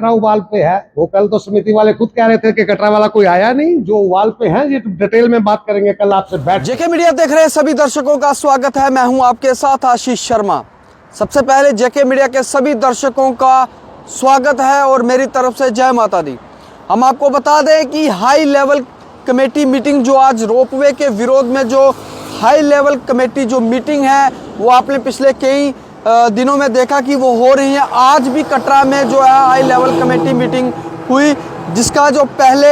कटरा उबाल पे है, वो कल तो समिति वाले खुद कह रहे थे कि कटरा वाला कोई आया नहीं, जो उबाल पे है ये डिटेल में बात करेंगे कल आपसे बैठ। जेके मीडिया देख रहे सभी दर्शकों का स्वागत है। मैं हूं आपके साथ आशीष शर्मा। सबसे पहले जेके मीडिया के सभी दर्शकों का स्वागत है और मेरी तरफ से जय माता दी। हम आपको बता दें कि हाई लेवल कमेटी मीटिंग जो आज रोपवे के विरोध में जो हाई लेवल कमेटी जो मीटिंग है वो आपने पिछले कई दिनों में देखा कि वो हो रही है। आज भी कटरा में जो है हाई लेवल कमेटी मीटिंग हुई, जिसका जो पहले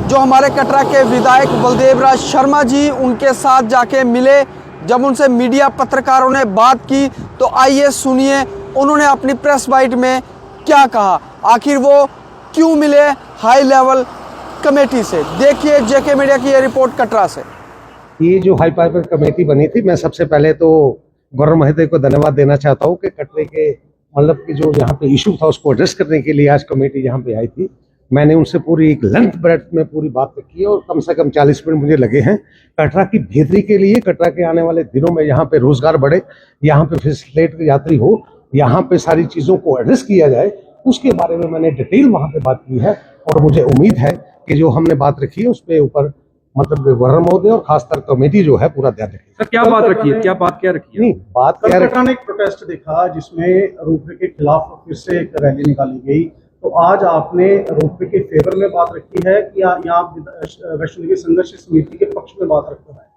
जो हमारे कटरा के विधायक बलदेव राज शर्मा जी उनके साथ जाके मिले, जब उनसे मीडिया पत्रकारों ने बात की तो आइए सुनिए उन्होंने अपनी प्रेस बाइट में क्या कहा, आखिर वो क्यों मिले हाई लेवल कमेटी से। देखिए जेके मीडिया की ये रिपोर्ट कटरा से। ये जो हाई लेवल कमेटी बनी थी, मैं सबसे पहले तो गौरव महोदय को धन्यवाद देना चाहता हूँ कि कटरे के मतलब कि जो यहाँ पे इशू था उसको एड्रेस करने के लिए आज कमेटी यहाँ पे आई थी। मैंने उनसे पूरी एक लेंथ ब्रेथ में पूरी बात रखी है और कम से कम 40 मिनट मुझे लगे हैं कटरा की बेहतरी के लिए, कटरा के आने वाले दिनों में यहाँ पे रोजगार बढ़े, यहाँ पे फैसिलिटेट यात्री हो, यहाँ पे सारी चीज़ों को एड्रेस किया जाए, उसके बारे में मैंने डिटेल वहाँ पे बात की है। और मुझे उम्मीद है कि जो हमने बात रखी है उस पर ऊपर मतलब गवर्नर महोदय और खासकर कमेटी जो है पूरा ध्यान रखेगी। सर क्या बात रखी है, क्या बात क्या रखी है? नहीं, बात क्या कटरा ने एक प्रोटेस्ट देखा जिसमें रोपवे के खिलाफ फिर से एक रैली निकाली गई, तो आज आपने रोपवे के फेवर में बात रखी है कि यहाँ वैष्णो देवी संघर्ष समिति के पक्ष में बात रखा है?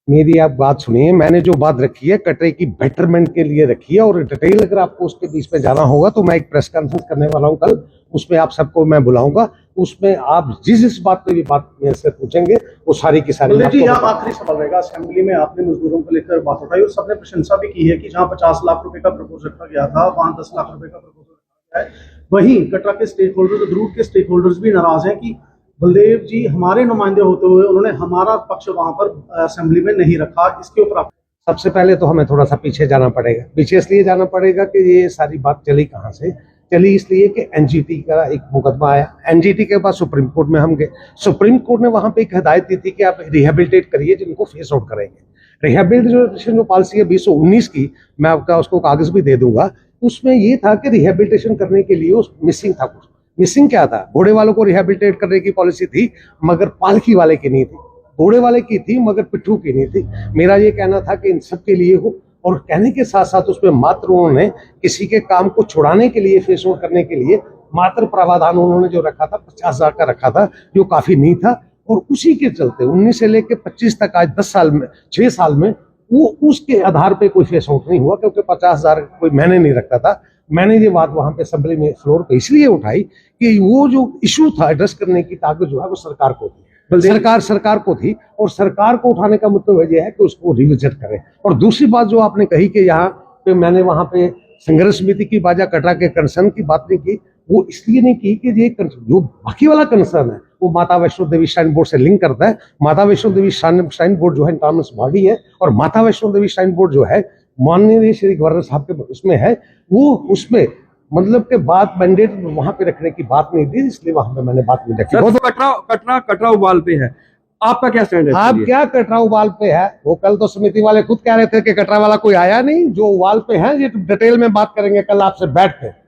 मेरी आप बात सुनिए, मैंने जो बात रखी है कटरे की बेटरमेंट के लिए रखी है और डिटेल अगर आपको उसके बीच में जाना होगा तो मैं एक प्रेस कॉन्फ्रेंस करने वाला हूँ कल, उसमें आप सबको मैं बुलाऊंगा, उसमें आप जिस बात पे भी बात मेरे से पूछेंगे वो सारी की सारी। आखिरी सवाल रहेगा, असेंबली में आपने मजदूरों को लेकर बात उठाई और सबने प्रशंसा भी की है कि जहाँ 50 लाख रुपए का प्रपोजल रखा गया था वहाँ 10 लाख रुपए का प्रपोजल रखा गया है। वहीं कटरा के स्टेक होल्डर्स, द्रूट के स्टेक होल्डर्स भी नाराज हैं कि बलदेव जी हमारे नुमाइंदे होते हुए उन्होंने हमारा पक्ष वहां पर असेंबली में नहीं रखा। इसके ऊपर आप सबसे पहले तो हमें थोड़ा सा पीछे जाना पड़ेगा। पीछे इसलिए जाना पड़ेगा कि ये सारी बात चली कहाँ से चली, इसलिए कि एनजीटी का एक मुकदमा आया, एनजीटी के बाद सुप्रीम कोर्ट में हम गए, सुप्रीम कोर्ट ने वहां पे एक हिदायत दी थी कि आप रिहेबिलिटेट करिए जिनको फेस आउट करेंगे। रिहेबिलिटेशन जो पॉलिसी है 2019 की, मैं आपका उसको कागज भी दे दूंगा, उसमें ये था कि रिहेबिलिटेशन करने के लिए उस मिसिंग था कुछ। मिसिंग क्या था? घोड़े वालों को रिहेबिलिटेट करने की पॉलिसी थी मगर पालकी वाले की नहीं थी, घोड़े वाले की थी मगर पिट्ठू की नहीं थी। मेरा ये कहना था कि इन सब के लिए हो, और कहने के साथ साथ उसमें मात्र उन्होंने किसी के काम को छुड़ाने के लिए, फेस आउट करने के लिए मात्र प्रावधान उन्होंने जो रखा था 50,000 का रखा था, जो काफी नहीं था। और उसी के चलते 19 से लेकर 25 तक आज 10 साल में 6 साल में वो उसके आधार पे कोई फेस आउट नहीं हुआ, क्योंकि 50,000 कोई मैंने नहीं रखा था। मैंने ये बात वहां पे असेंबली में फ्लोर पे इसलिए उठाई कि वो जो इशू था एड्रेस करने की ताकत जो है वो सरकार को थी, सरकार को थी, और सरकार को उठाने का मतलब यह है कि उसको रिविजिट करें। और दूसरी बात जो आपने कही कि यहाँ पे मैंने वहां पे संघर्ष समिति की बाजा कटरा के कंसर्न की बात नहीं की, वो इसलिए नहीं की कि ये जो बाकी वाला कंसर्न है वो माता वैष्णो देवी श्राइन बोर्ड से लिंक करता है। माता वैष्णो देवी श्राइन बोर्ड जो है इंटरनेस बॉडी है, और माता वैष्णो देवी श्राइन बोर्ड जो है माननीय श्री गवर्नर साहब के उसमें है, वो उसमें मतलब के बात मैंडेट वहां पे रखने की बात नहीं थी, इसलिए वहां पे मैंने बात नहीं रखी। तो कटरा उबाल पे है, आपका क्या स्टैंड है? आप क्या कटरा उबाल पे है, वो कल तो समिति वाले खुद कह रहे थे कि कटरा वाला कोई आया नहीं, जो उबाल पे है ये डिटेल में बात करेंगे कल आपसे बैठ के।